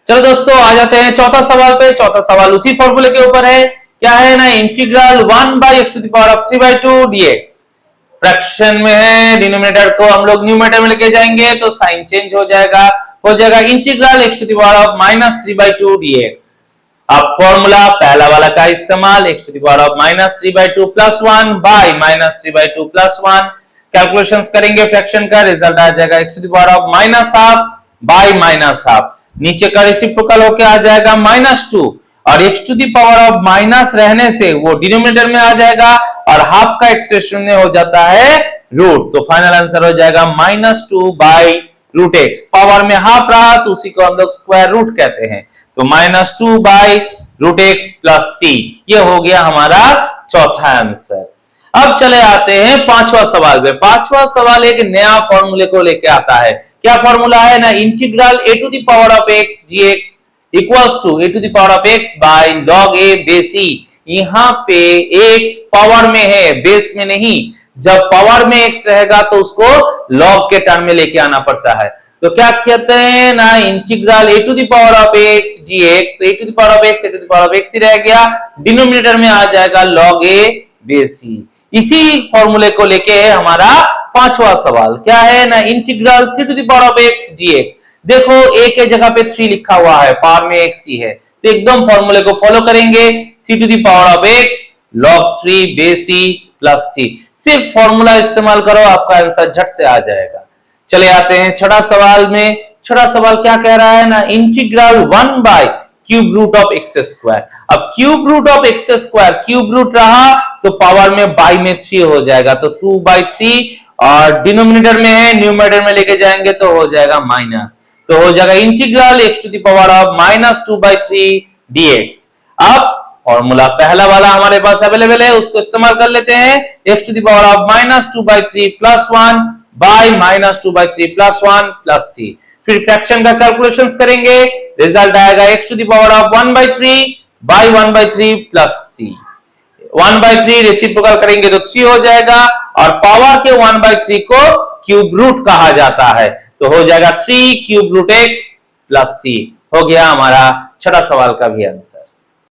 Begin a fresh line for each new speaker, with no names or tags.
चलो दोस्तों आ जाते हैं चौथा सवाल पे। चौथा सवाल उसी फॉर्मूले के ऊपर है। क्या है ना, इंटीग्रल 1/x⁴ dx। फ्रैक्शन में है, डिनोमिनेटर को हम लोग न्यूमरेटर में लेके जाएंगे तो साइन चेंज हो जाएगा इंटीग्रल x⁻³ dx। अब फॉर्मूला पहला वाला का इस्तेमाल x⁻³ + 1 बाय -3/2 + 1 कैलकुलेशंस करेंगे, फ्रैक्शन का रिजल्ट आ जाएगा x⁻½ बाय -½ नीचे का रेसिप्रोकल होके आ जाएगा -2 और x⁻⁻ रहने से वो डिनोमिनेटर में आ जाएगा और हाफ का एक्सप्रेशन में हो जाता है रूट, तो फाइनल आंसर हो जाएगा -2/√x। पावर में हाफ रहा तो उसी को हम लोग स्क्वायर रूट कहते हैं, तो -2/√x + c। ये हो गया हमारा चौथा आंसर। अब चले आते हैं पांचवा सवाल पे। पांचवा सवाल एक नया फॉर्मूले को लेके आता है। क्या फॉर्मूला है ना, integral a⁴x dx equals to a⁴x by log a base e। यहां पे x पावर में है, बेस में नहीं। जब पावर में x रहेगा तो उसको log के टर्म में लेके आना पड़ता है। तो क्या कहते हैं ना, इंटीग्रल a⁴x dx, तो a⁴x ही रह गया, डिनोमिनेटर में आ जाएगा log a बेस e। इसी फॉर्मूले को लेके है हमारा पांचवा सवाल। क्या है ना, इंटीग्रल 3x dx। देखो a के जगह पे 3 लिखा हुआ है, पावर में x ही है, तो एकदम फॉर्मूले को फॉलो करेंगे। 3x log 3 base e plus c। सिर्फ फॉर्मूला इस्तेमाल करो, आपका आंसर झट से आ जाएगा। चले आते हैं छठा सवाल में। छठा सवाल क्या कह रहा है ना, इंटीग्रल 1/√x²। अब cube root of x², cube root रहा तो पावर में बाई में 3 हो जाएगा, तो 2/3 और डिनोमिनेटर में है, न्यूमरेटर में लेके जाएंगे तो हो जाएगा माइनस, तो हो जाएगा इंटीग्रल x⁻³ dx। अब फॉर्मूला पहला वाला हमारे पास अवेलेबल है, उसको इस्तेमाल कर लेते हैं। x⁻³ + 1 by -2/3 + 1 + c। फिर फ्रैक्शन का कैलकुलेशंस करेंगे, रिजल्ट आएगा x⁻⁻³ बाय 1/3 + c। 1/3 रेसिप्रोकल करेंगे तो 3 हो जाएगा और पावर के 1/3 को क्यूब रूट कहा जाता है, तो हो जाएगा 3³ √x + c। हो गया हमारा छठा सवाल का भी आंसर।